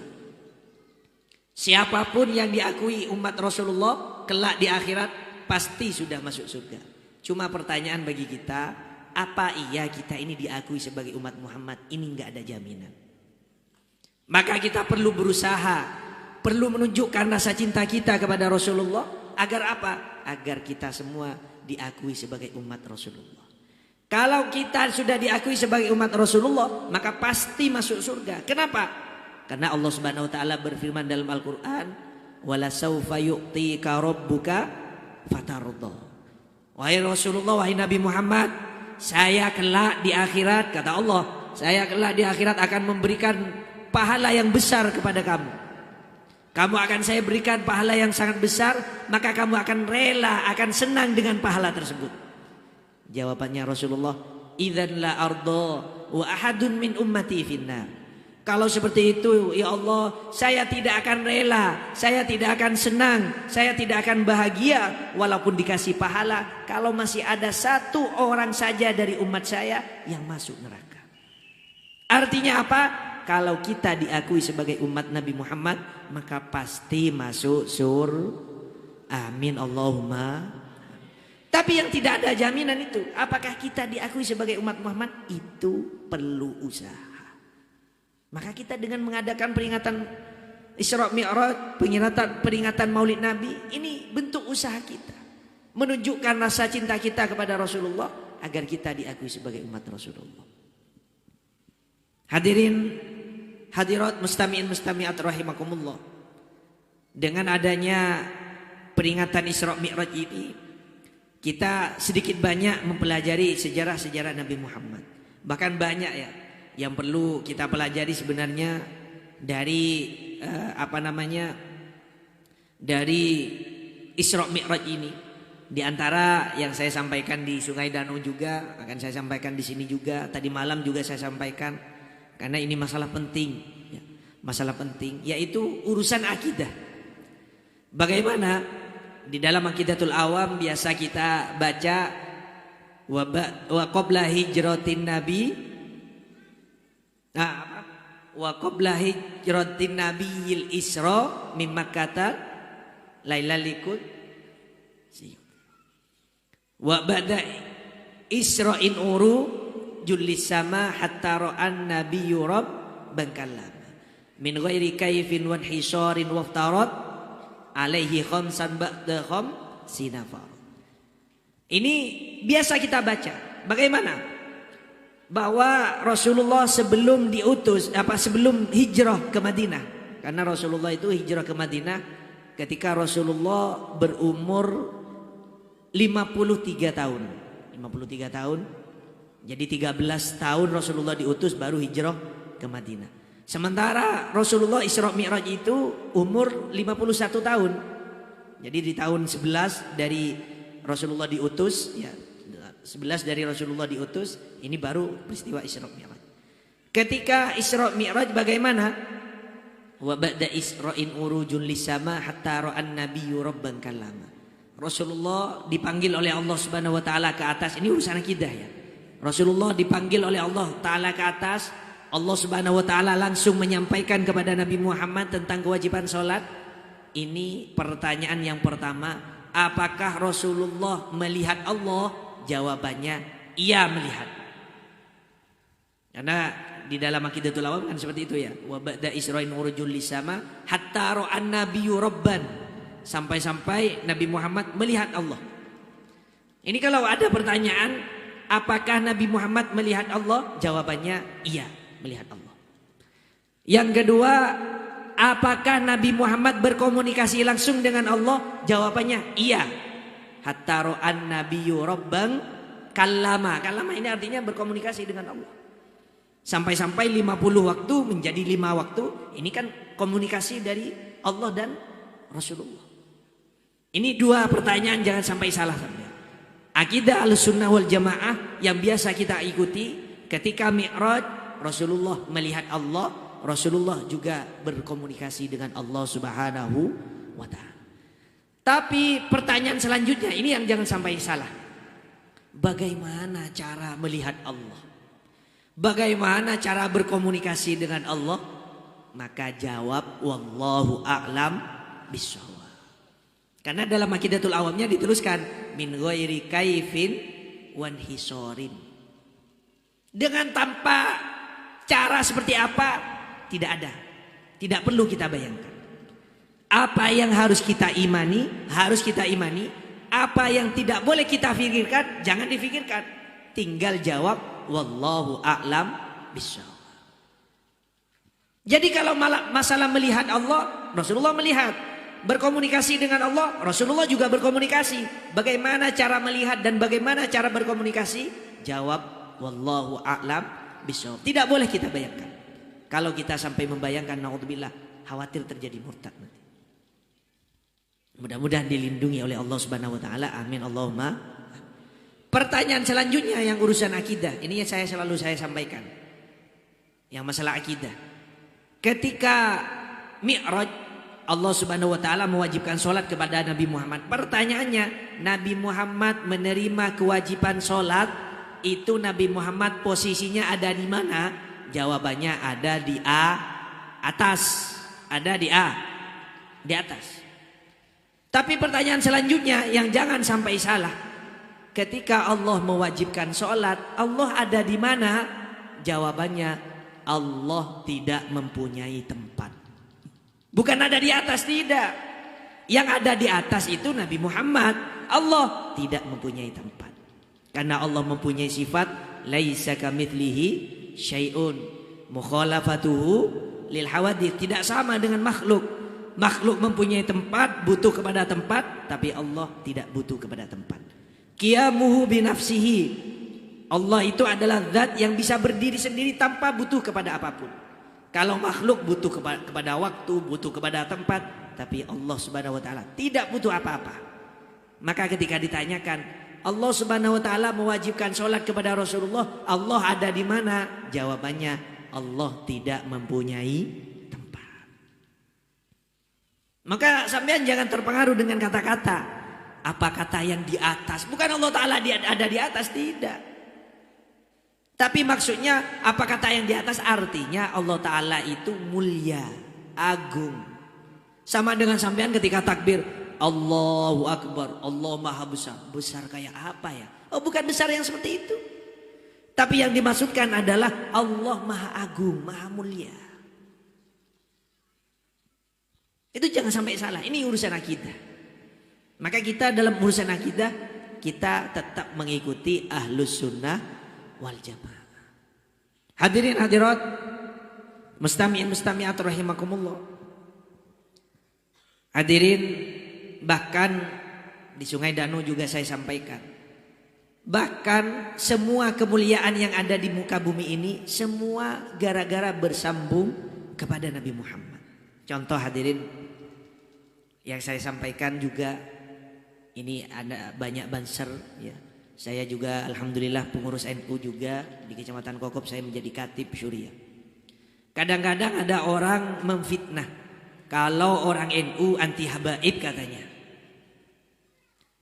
Siapapun yang diakui umat Rasulullah kelak di akhirat pasti sudah masuk surga. Cuma pertanyaan bagi kita, apa iya kita ini diakui sebagai umat Muhammad? Ini enggak ada jaminan. Maka kita perlu berusaha, perlu menunjukkan rasa cinta kita kepada Rasulullah. Agar apa? Agar kita semua diakui sebagai umat Rasulullah. Kalau kita sudah diakui sebagai umat Rasulullah, maka pasti masuk surga. Kenapa? Karena Allah Subhanahu wa taala berfirman dalam Al-Qur'an, "Wala saufa yu'tika rabbuka fatardha." Wahai Rasulullah, wahai Nabi Muhammad, saya kelak di akhirat, kata Allah, saya kelak di akhirat akan memberikan pahala yang besar kepada kamu. Kamu akan saya berikan pahala yang sangat besar, maka kamu akan rela, akan senang dengan pahala tersebut. Jawabannya Rasulullah, "Idzan la arda wa ahadun min ummati finnar." Kalau seperti itu, ya Allah, saya tidak akan rela, saya tidak akan senang, saya tidak akan bahagia walaupun dikasih pahala kalau masih ada satu orang saja dari umat saya yang masuk neraka. Artinya apa? Kalau kita diakui sebagai umat Nabi Muhammad, maka pasti masuk surga. Amin Allahumma. Tapi yang tidak ada jaminan itu, apakah kita diakui sebagai umat Muhammad? Itu perlu usaha. Maka kita dengan mengadakan peringatan Isra Mi'raj, peringatan Maulid Nabi, ini bentuk usaha kita menunjukkan rasa cinta kita kepada Rasulullah agar kita diakui sebagai umat Rasulullah. Hadirin hadirat mustami'in mustami'at rahimakumullah. Dengan adanya peringatan Isra Mi'raj ini, kita sedikit banyak mempelajari sejarah-sejarah Nabi Muhammad. Bahkan banyak ya yang perlu kita pelajari sebenarnya dari dari Isra Mi'raj ini. Di antara yang saya sampaikan di Sungai Danau juga akan saya sampaikan di sini juga. Tadi malam juga saya sampaikan karena ini masalah penting, ya. Masalah penting yaitu urusan akidah. Bagaimana? Di dalam Aqidatul Awam biasa kita baca wa qabla hijratin nabi wa qabla hijratin nabiyil isra min Makkah lailal liqud wa ba'da isra'in uru jullis sama hatta ra'an nabiyyu rabban kallama min ghairi kaifin wa hisarin waftarat alaihi khamsan ba'da sinafar. Ini biasa kita baca. Bagaimana? Bahwa Rasulullah sebelum hijrah ke Madinah. Karena Rasulullah itu hijrah ke Madinah ketika Rasulullah berumur 53 tahun. 53 tahun. Jadi 13 tahun Rasulullah diutus baru hijrah ke Madinah. Sementara Rasulullah Isra Mi'raj itu umur 51 tahun. Jadi di tahun 11 dari Rasulullah diutus, ya 11 dari Rasulullah diutus, ini baru peristiwa Isra Mi'raj. Ketika Isra Mi'raj bagaimana? Wa ba'da Isra'in urujun lisama hatta ra'an nabiyyu rabban kallama. Rasulullah dipanggil oleh Allah Subhanahu wa taala ke atas. Ini urusan akidah ya. Rasulullah dipanggil oleh Allah taala ke atas Allah Subhanahu wa taala langsung menyampaikan kepada Nabi Muhammad tentang kewajiban sholat? Ini pertanyaan yang pertama. Apakah Rasulullah melihat Allah? Jawabannya iya melihat. Karena di dalam Aqidatul Awam kan seperti itu ya. Wa ba'da Isra'in urujul lisama hatta ra'an nabiyyu rabban. Sampai-sampai Nabi Muhammad melihat Allah. Ini kalau ada pertanyaan, apakah Nabi Muhammad melihat Allah? Jawabannya iya, melihat Allah. Yang kedua, apakah Nabi Muhammad berkomunikasi langsung dengan Allah? Jawabannya iya. Hatta ra'an nabiyyu rabban kallama. Kallama ini artinya berkomunikasi dengan Allah. Sampai-sampai 50 waktu menjadi 5 waktu. Ini kan komunikasi dari Allah dan Rasulullah. Ini 2 pertanyaan, jangan sampai salah. Akidah Ahlussunnah wal Jamaah yang biasa kita ikuti, ketika Mi'raj Rasulullah melihat Allah, Rasulullah juga berkomunikasi dengan Allah Subhanahu wa ta'ala. Tapi pertanyaan selanjutnya ini yang jangan sampai salah. Bagaimana cara melihat Allah? Bagaimana cara berkomunikasi dengan Allah? Maka jawab wallahu a'lam bishawab. Karena dalam Aqidatul Awamnya dituliskan min ghairi kaifin wan hisorin. Dengan tanpa cara seperti apa tidak ada. Tidak perlu kita bayangkan. Apa yang harus kita imani, harus kita imani. Apa yang tidak boleh kita pikirkan, jangan difikirkan. Tinggal jawab wallahu a'lam bishawab. Jadi kalau masalah melihat Allah, Rasulullah melihat. Berkomunikasi dengan Allah, Rasulullah juga berkomunikasi. Bagaimana cara melihat dan bagaimana cara berkomunikasi? Jawab wallahu a'lam bishawab. Tidak boleh kita bayangkan. Kalau kita sampai membayangkan, naudzubillah, khawatir terjadi murtad nanti. Mudah-mudahan dilindungi oleh Allah Subhanahu wa taala. Amin Allahumma. Pertanyaan selanjutnya yang urusan akidah. Ini yang selalu saya sampaikan. Yang masalah akidah. Ketika Mi'raj, Allah Subhanahu wa taala mewajibkan sholat kepada Nabi Muhammad. Pertanyaannya, Nabi Muhammad menerima kewajiban sholat, itu Nabi Muhammad posisinya ada di mana? Jawabannya ada di atas. Ada di di atas. Tapi pertanyaan selanjutnya yang jangan sampai salah. Ketika Allah mewajibkan sholat, Allah ada di mana? Jawabannya, Allah tidak mempunyai tempat. Bukan ada di atas, tidak. Yang ada di atas itu Nabi Muhammad. Allah tidak mempunyai tempat. Karena Allah mempunyai sifat laisa kamitslihi syai'un mukhalafatuhu lil hawadits. Tidak sama dengan makhluk. Makhluk mempunyai tempat, butuh kepada tempat, tapi Allah tidak butuh kepada tempat. Qiyamuhu binafsihi. Allah itu adalah zat yang bisa berdiri sendiri tanpa butuh kepada apapun. Kalau makhluk butuh kepada waktu, butuh kepada tempat, tapi Allah Subhanahu wa taala tidak butuh apa-apa. Maka ketika ditanyakan, Allah Subhanahu wa taala mewajibkan sholat kepada Rasulullah, Allah ada di mana? Jawabannya, Allah tidak mempunyai tempat. Maka sampean jangan terpengaruh dengan kata-kata. Apa kata yang di atas? Bukan Allah taala ada di atas, tidak. Tapi maksudnya apa kata yang di atas? Artinya Allah Ta'ala itu mulia, agung. Sama dengan sampean ketika takbir, Allahu Akbar, Allah Maha Besar. Besar kayak apa ya? Oh, bukan besar yang seperti itu. Tapi yang dimaksudkan adalah Allah Maha Agung, Maha Mulia. Itu jangan sampai salah. Ini urusan akidah. Maka kita dalam urusan akidah, kita tetap mengikuti Ahlus Sunnah wal Jamaah. Hadirin hadirat, mustami'in mustami'at rahimakumullah. Hadirin, bahkan di Sungai Danau juga saya sampaikan. Bahkan semua kemuliaan yang ada di muka bumi ini semua gara-gara bersambung kepada Nabi Muhammad. Contoh hadirin yang saya sampaikan juga, ini ada banyak banser ya. Saya juga alhamdulillah pengurus NU juga di Kecamatan Kokop, saya menjadi khatib syuriah. Kadang-kadang ada orang memfitnah kalau orang NU anti habaib katanya.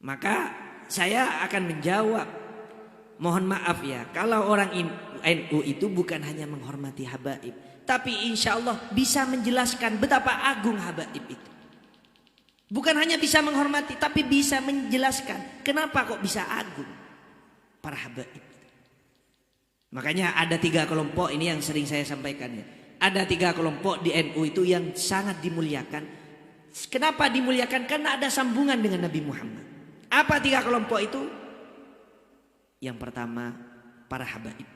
Maka saya akan menjawab, Mohon maaf ya, kalau orang NU itu bukan hanya menghormati habaib, tapi insya Allah bisa menjelaskan betapa agung habaib itu. Bukan hanya bisa menghormati, tapi bisa menjelaskan kenapa kok bisa agung para habaib. Makanya ada 3 kelompok ini yang sering saya sampaikan ya. Ada 3 kelompok di NU itu yang sangat dimuliakan. Kenapa dimuliakan? Karena ada sambungan dengan Nabi Muhammad. Apa 3 kelompok itu? Yang pertama, para habaib.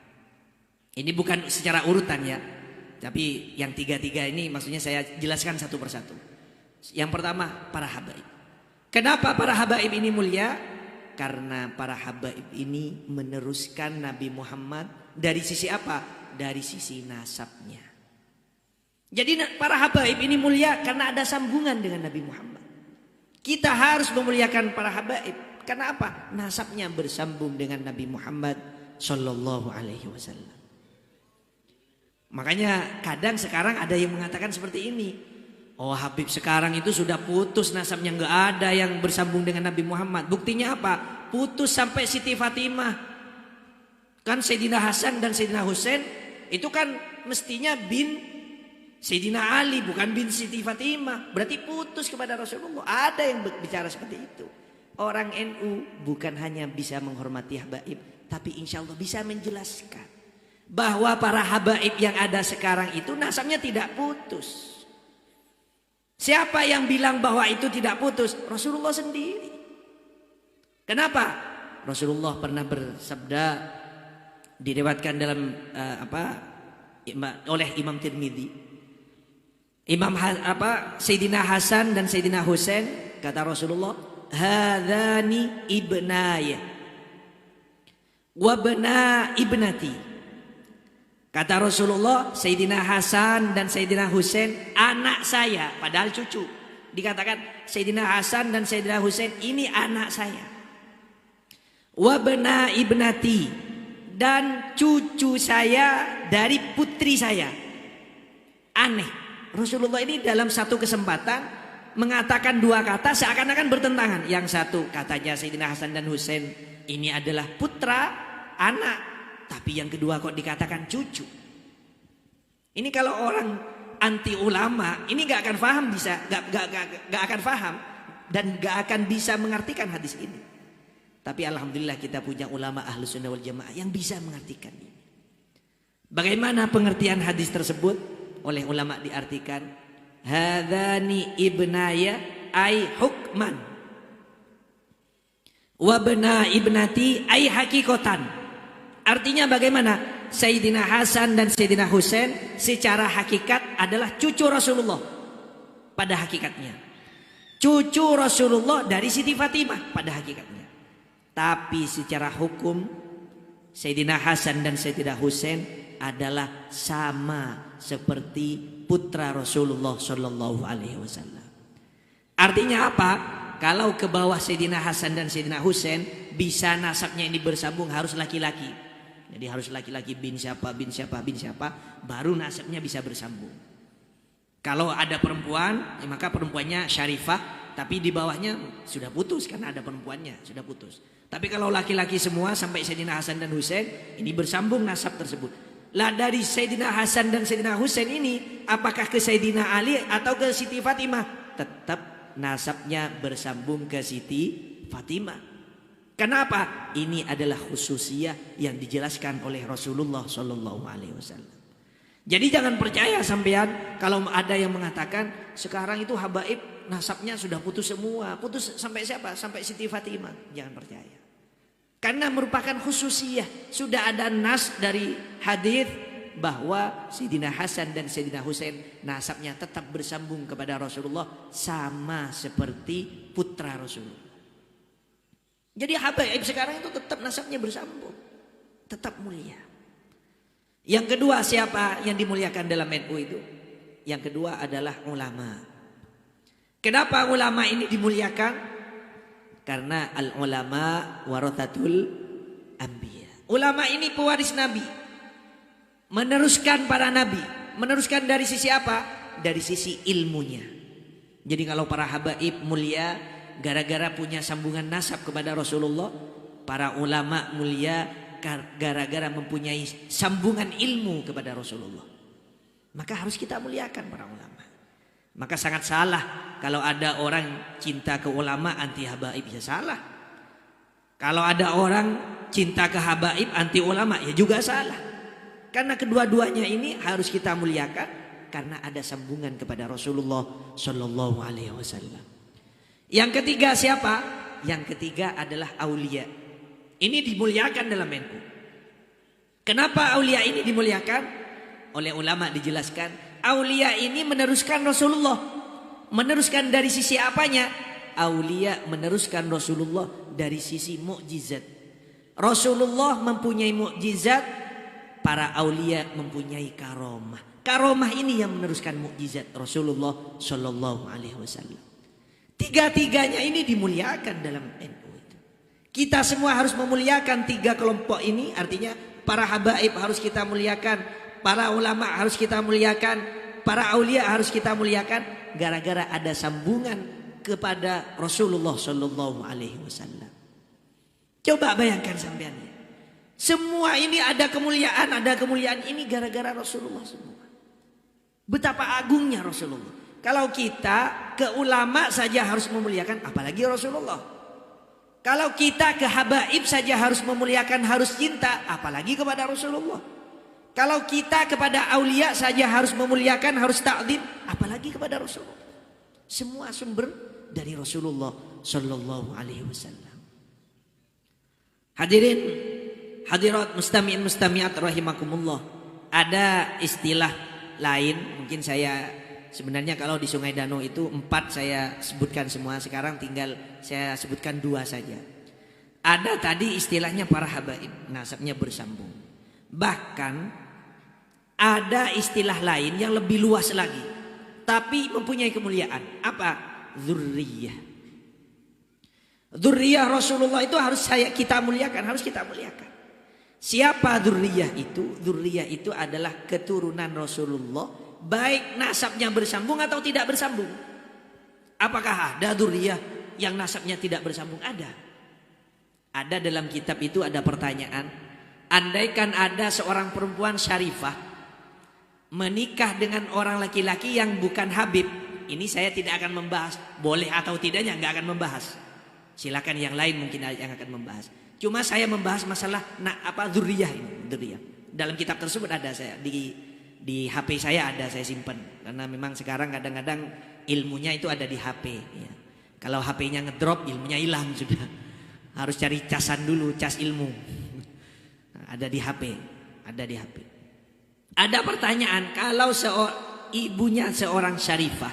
Ini bukan secara urutan ya, tapi yang 3 ini maksudnya saya jelaskan satu persatu. Yang pertama, para habaib. Kenapa para habaib ini mulia? Karena para habaib ini meneruskan Nabi Muhammad dari sisi apa? Dari sisi nasabnya. Jadi para habaib ini mulia karena ada sambungan dengan Nabi Muhammad. Kita harus memuliakan para habaib. Karena apa? Nasabnya bersambung dengan Nabi Muhammad Sallallahu Alaihi Wasallam. Makanya kadang sekarang ada yang mengatakan seperti ini. Oh, Habib sekarang itu sudah putus nasabnya, nggak ada yang bersambung dengan Nabi Muhammad. Buktinya apa? Putus sampai Siti Fatimah. Kan Sayyidina Hasan dan Sayyidina Husain itu kan mestinya bin Sayyidina Ali, bukan bin Siti Fatimah. Berarti putus kepada Rasulullah. Ada yang bicara seperti itu. Orang NU bukan hanya bisa menghormati habaib, tapi insya Allah bisa menjelaskan bahwa para habaib yang ada sekarang itu nasabnya tidak putus. Siapa yang bilang bahwa itu tidak putus? Rasulullah sendiri. Kenapa? Rasulullah pernah bersabda, diriwayatkan dalam oleh Imam Tirmidzi. Sayyidina Hasan dan Sayyidina Husain, kata Rasulullah, hadzani ibnaya wa bna ibnati. Kata Rasulullah, Sayyidina Hasan dan Sayyidina Husain anak saya, padahal cucu. Dikatakan Sayyidina Hasan dan Sayyidina Husain ini anak saya. Wa bna ibnati, dan cucu saya dari putri saya. Aneh, Rasulullah ini dalam satu kesempatan mengatakan 2 kata seakan-akan bertentangan. Yang satu katanya Sayyidina Hasan dan Husain ini adalah putra, anak, tapi yang kedua kok dikatakan cucu. Ini kalau orang anti ulama ini gak akan paham, gak akan paham dan gak akan bisa mengartikan hadis ini. Tapi alhamdulillah kita punya ulama Ahlus Sunnah wal Jamaah yang bisa mengartikan ini. Bagaimana pengertian hadis tersebut? Oleh ulama diartikan, hadzani ibnaya ay hukman wa bna ibnati ay hakikotan. Artinya bagaimana? Sayyidina Hasan dan Sayyidina Husain secara hakikat adalah cucu Rasulullah pada hakikatnya. Cucu Rasulullah dari Siti Fatimah pada hakikatnya. Tapi secara hukum Sayyidina Hasan dan Sayyidina Husain adalah sama seperti putra Rasulullah Shallallahu Alaihi Wasallam. Artinya apa? Kalau ke bawah Sayyidina Hasan dan Sayyidina Husain bisa nasabnya ini bersambung harus laki-laki. Jadi harus laki-laki bin siapa baru nasabnya bisa bersambung. Kalau ada perempuan, ya maka perempuannya syarifah, tapi di bawahnya sudah putus karena ada perempuannya, sudah putus. Tapi kalau laki-laki semua sampai Sayyidina Hasan dan Husain ini bersambung nasab tersebut. Lah dari Sayyidina Hasan dan Sayyidina Husain ini apakah ke Sayyidina Ali atau ke Siti Fatimah? Tetap nasabnya bersambung ke Siti Fatimah. Kenapa? Ini adalah khususiyah yang dijelaskan oleh Rasulullah Shallallahu Alaihi Wasallam. Jadi jangan percaya sampean kalau ada yang mengatakan sekarang itu habaib nasabnya sudah putus semua. Putus sampai siapa? Sampai Siti Fatimah. Jangan percaya. Karena merupakan khususiyah. Sudah ada nas dari hadis bahwa Sayyidina Hasan dan Sayyidina Husain nasabnya tetap bersambung kepada Rasulullah sama seperti putra Rasulullah. Jadi habaib sekarang itu tetap nasabnya bersambung, tetap mulia. Yang kedua siapa yang dimuliakan dalam NU itu? Yang kedua adalah ulama. Kenapa ulama ini dimuliakan? Karena al-ulama warathatul anbiya. Ulama ini pewaris nabi. Meneruskan para nabi. Meneruskan dari sisi apa? Dari sisi ilmunya. Jadi kalau para habaib mulia gara-gara punya sambungan nasab kepada Rasulullah, para ulama mulia gara-gara mempunyai sambungan ilmu kepada Rasulullah. Maka harus kita muliakan para ulama. Maka sangat salah kalau ada orang cinta ke ulama anti habaib, ya salah. Kalau ada orang cinta ke habaib anti ulama, ya juga salah. Karena kedua-duanya ini harus kita muliakan karena ada sambungan kepada Rasulullah Shallallahu Alaihi Wasallam. Yang ketiga siapa? Yang ketiga adalah aulia. Ini dimuliakan dalam NU. Kenapa aulia ini dimuliakan? Oleh ulama dijelaskan, aulia ini meneruskan Rasulullah. Meneruskan dari sisi apanya? Aulia meneruskan Rasulullah dari sisi mukjizat. Rasulullah mempunyai mukjizat, para aulia mempunyai karomah. Karomah ini yang meneruskan mukjizat Rasulullah Shallallahu Alaihi Wasallam. Tiga-tiganya ini dimuliakan dalam NU itu. Kita semua harus memuliakan tiga kelompok ini. Artinya para habaib harus kita muliakan, para ulama harus kita muliakan, para aulia harus kita muliakan. Gara-gara ada sambungan kepada Rasulullah Shallallahu Alaihi Wasallam. Coba bayangkan sampean. Semua ini ada kemuliaan ini gara-gara Rasulullah semua. Betapa agungnya Rasulullah. Kalau kita ke ulama saja harus memuliakan, apalagi Rasulullah. Kalau kita ke habaib saja harus memuliakan, harus cinta, apalagi kepada Rasulullah. Kalau kita kepada aulia saja harus memuliakan, harus ta'zim, apalagi kepada Rasulullah. Semua sumber dari Rasulullah Shallallahu Alaihi Wasallam. Hadirin, hadirat mustami'in mustami'at rahimakumullah. Ada istilah lain, mungkin saya sebenarnya kalau di Sungai Danau itu 4 saya sebutkan semua, sekarang tinggal saya sebutkan 2 saja. Ada tadi istilahnya para habaib, nasabnya bersambung. Bahkan ada istilah lain yang lebih luas lagi, tapi mempunyai kemuliaan. Apa? Dzurriyyah. Dzurriyyah Rasulullah itu harus kita muliakan, harus kita muliakan. Siapa dzurriyyah itu? Dzurriyyah itu adalah keturunan Rasulullah, baik nasabnya bersambung atau tidak bersambung. Apakah ada dzurriyyah yang nasabnya tidak bersambung? Ada. Ada dalam kitab itu ada pertanyaan. Andaikan ada seorang perempuan syarifah menikah dengan orang laki-laki yang bukan habib. Ini saya tidak akan membahas boleh atau tidaknya, nggak akan membahas. Silakan yang lain mungkin yang akan membahas. Cuma saya membahas masalah dzurriyyah ini, dzurriyyah. Dalam kitab tersebut ada, saya di HP saya ada, saya simpan. Karena memang sekarang kadang-kadang ilmunya itu ada di HP ya. Kalau HP-nya ngedrop, ilmunya hilang sudah. Harus cari casan dulu, cas ilmu. Ada di HP, ada di HP. Ada pertanyaan, kalau ibunya seorang syarifah,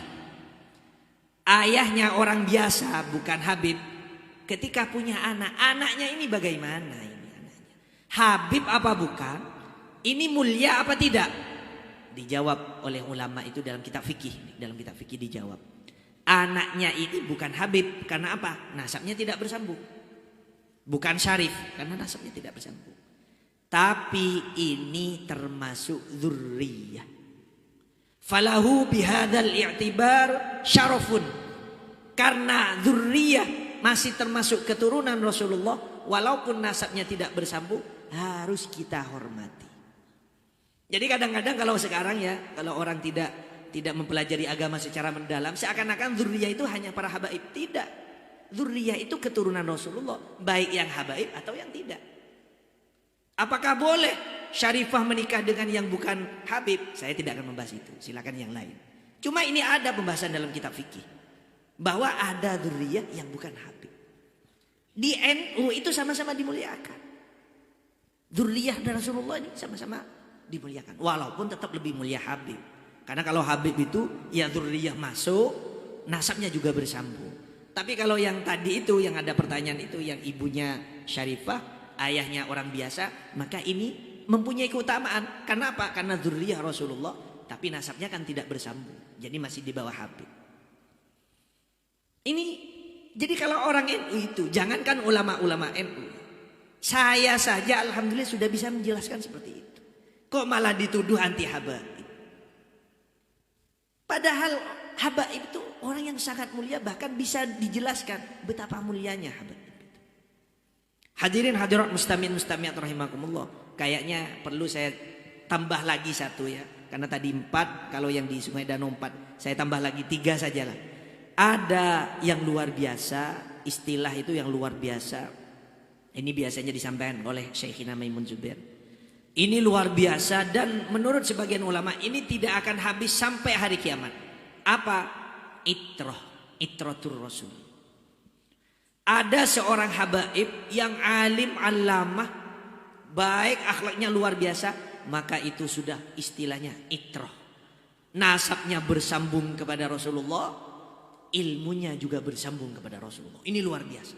ayahnya orang biasa bukan habib, ketika punya anaknya ini bagaimana ini anaknya? Habib apa bukan? Ini mulia apa tidak? Dijawab oleh ulama itu dalam kitab fikih. Dalam kitab fikih dijawab, anaknya ini bukan habib karena apa? Nasabnya tidak bersambung. Bukan syarif karena nasabnya tidak bersambung. Tapi ini termasuk dzurriyyah. Falahu bihadzal i'tibar syarafun. Karena dzurriyyah masih termasuk keturunan Rasulullah, walaupun nasabnya tidak bersambung, harus kita hormati. Jadi kadang-kadang kalau sekarang ya, kalau orang tidak mempelajari agama secara mendalam, seakan-akan dzurriyyah itu hanya para habaib. Tidak. Dzurriyyah itu keturunan Rasulullah, baik yang habaib atau yang tidak. Apakah boleh syarifah menikah dengan yang bukan habib? Saya tidak akan membahas itu, silakan yang lain. Cuma ini ada pembahasan dalam kitab fikih bahwa ada dzurriyyah yang bukan habib. Di NU itu sama-sama dimuliakan. Dzurriyyah dan Rasulullah ini sama-sama dimuliakan, walaupun tetap lebih mulia habib. Karena kalau habib itu ya dzurriyyah masuk, nasabnya juga bersambung. Tapi kalau yang tadi itu, yang ada pertanyaan itu, yang ibunya syarifah, ayahnya orang biasa, maka ini mempunyai keutamaan. Karena apa? Karena dzurriyyah Rasulullah, tapi nasabnya kan tidak bersambung, jadi masih di bawah habib. Ini jadi kalau orang NU itu, jangankan ulama-ulama NU, saya saja alhamdulillah sudah bisa menjelaskan seperti itu. Kok malah dituduh anti habaib? Padahal habaib itu orang yang sangat mulia, bahkan bisa dijelaskan betapa mulianya habaib itu. Hadirin hadirat mustami'in mustami'at rahimakumullah. Kayaknya perlu saya tambah lagi satu ya. Karena tadi 4, kalau yang di Sungai Danau 4. Saya tambah lagi 3 sajalah. Ada yang luar biasa, istilah itu yang luar biasa. Ini biasanya disampaikan oleh Syekhina Maimun Zubair. Ini luar biasa dan menurut sebagian ulama ini tidak akan habis sampai hari kiamat. Apa? Itratur Rasul. Ada seorang habaib yang alim alamah, baik akhlaknya luar biasa, maka itu sudah istilahnya itrah. Nasabnya bersambung kepada Rasulullah, ilmunya juga bersambung kepada Rasulullah. Ini luar biasa.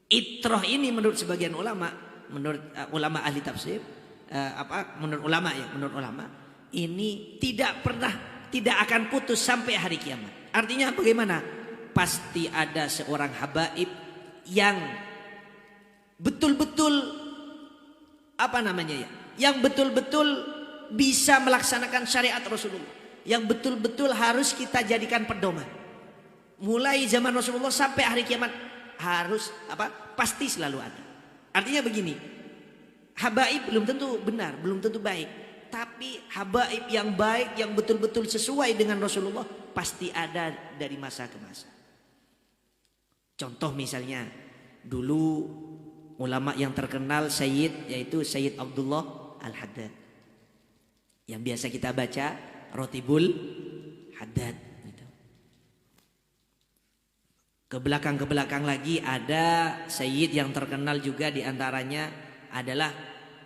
Itrah ini menurut sebagian ulama, menurut ulama ahli tafsir, menurut ulama ini tidak akan putus sampai hari kiamat. Artinya bagaimana? Pasti ada seorang habaib yang betul-betul yang betul-betul bisa melaksanakan syariat Rasulullah, yang betul-betul harus kita jadikan pedoman. Mulai zaman Rasulullah sampai hari kiamat harus pasti selalu ada. Artinya begini, habaib belum tentu benar, belum tentu baik, tapi habaib yang baik yang betul-betul sesuai dengan Rasulullah pasti ada dari masa ke masa. Contoh misalnya dulu ulama yang terkenal Sayyid, yaitu Sayyid Abdullah Al-Haddad, yang biasa kita baca Rotibul Haddad gitu. Ke belakang lagi ada Sayyid yang terkenal juga, diantaranya adalah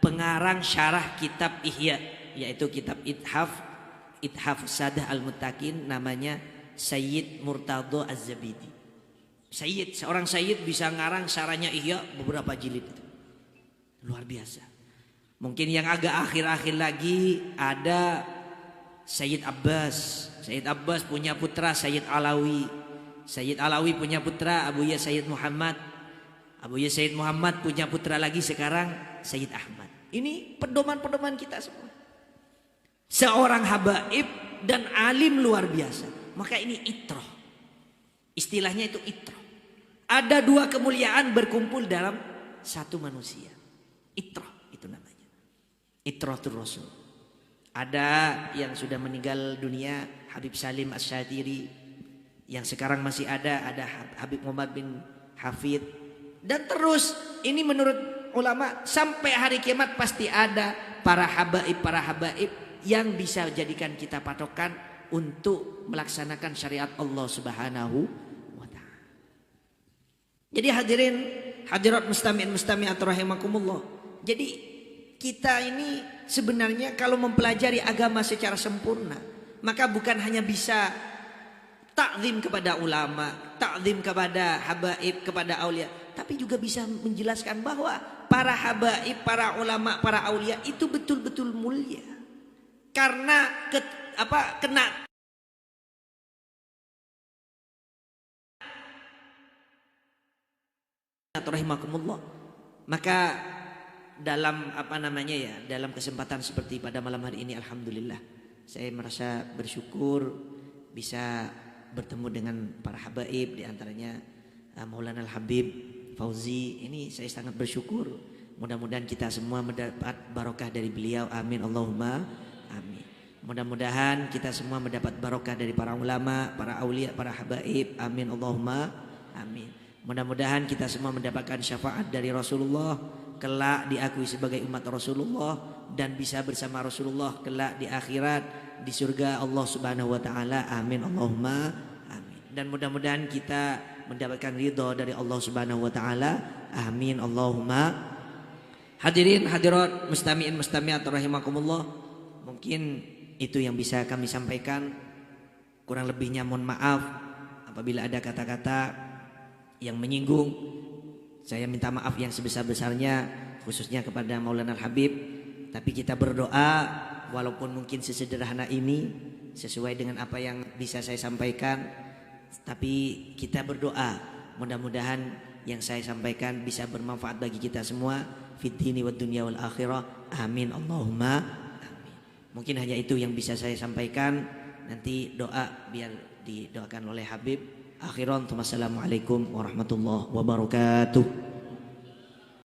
pengarang syarah kitab Ihya, yaitu kitab Ithaf Sadah Al-Muttaqin, namanya Sayyid Murtadho Az-Zabidi. Seorang Sayyid bisa ngarang syarahnya Ihya beberapa jilid itu. Luar biasa. Mungkin yang agak akhir-akhir lagi ada Sayyid Abbas. Sayyid Abbas punya putra Sayyid Alawi. Sayyid Alawi punya putra Abuya Sayyid Muhammad. Abuya Sayyid Muhammad punya putra lagi sekarang Sayyid Ahmad. Ini pedoman-pedoman kita semua. Seorang habaib dan alim luar biasa. Maka ini itrah. Istilahnya itu itrah. Ada 2 kemuliaan berkumpul dalam satu manusia. Itrah itu namanya. Itratur Rasul. Ada yang sudah meninggal dunia, Habib Salim Asy-Syatiri, yang sekarang masih ada Habib Muhammad bin Hafid, dan terus ini menurut ulama sampai hari kiamat pasti ada para habaib yang bisa jadikan kita patokan untuk melaksanakan syariat Allah Subhanahu wa ta'ala. Jadi hadirin hadirat mustami'in mustami'at rahimakumullah. Jadi kita ini sebenarnya kalau mempelajari agama secara sempurna, maka bukan hanya bisa takzim kepada ulama, takzim kepada habaib, kepada aulia, tapi juga bisa menjelaskan bahwa para habaib, para ulama, para aulia itu betul-betul mulia. Karena kena rahimakumullah. Maka dalam dalam kesempatan seperti pada malam hari ini, alhamdulillah saya merasa bersyukur bisa bertemu dengan para habaib, diantaranya Maulana Al-Habib Fauzi. Ini saya sangat bersyukur. Mudah-mudahan kita semua mendapat barokah dari beliau, amin Allahumma amin. Mudah-mudahan kita semua mendapat barokah dari para ulama, para aulia, para habaib, amin Allahumma amin. Mudah-mudahan kita semua mendapatkan syafaat dari Rasulullah, kelak diakui sebagai umat Rasulullah, dan bisa bersama Rasulullah kelak di akhirat di surga Allah Subhanahu wa taala, amin Allahumma amin. Dan mudah-mudahan kita mendapatkan ridha dari Allah Subhanahu wa taala, amin Allahumma. Hadirin hadirat mustami'in mustami'at rahimakumullah, mungkin itu yang bisa kami sampaikan. Kurang lebihnya mohon maaf apabila ada kata-kata yang menyinggung. Saya minta maaf yang sebesar-besarnya, khususnya kepada Maulana Al-Habib. Tapi kita berdoa, walaupun mungkin sesederhana ini, sesuai dengan apa yang bisa saya sampaikan, tapi kita berdoa mudah-mudahan yang saya sampaikan bisa bermanfaat bagi kita semua, fid dini wad dunya wal akhirah, amin Allahumma amin. Mungkin hanya itu yang bisa saya sampaikan. Nanti doa biar didoakan oleh Habib. Akhiran, assalamualaikum warahmatullahi wabarakatuh.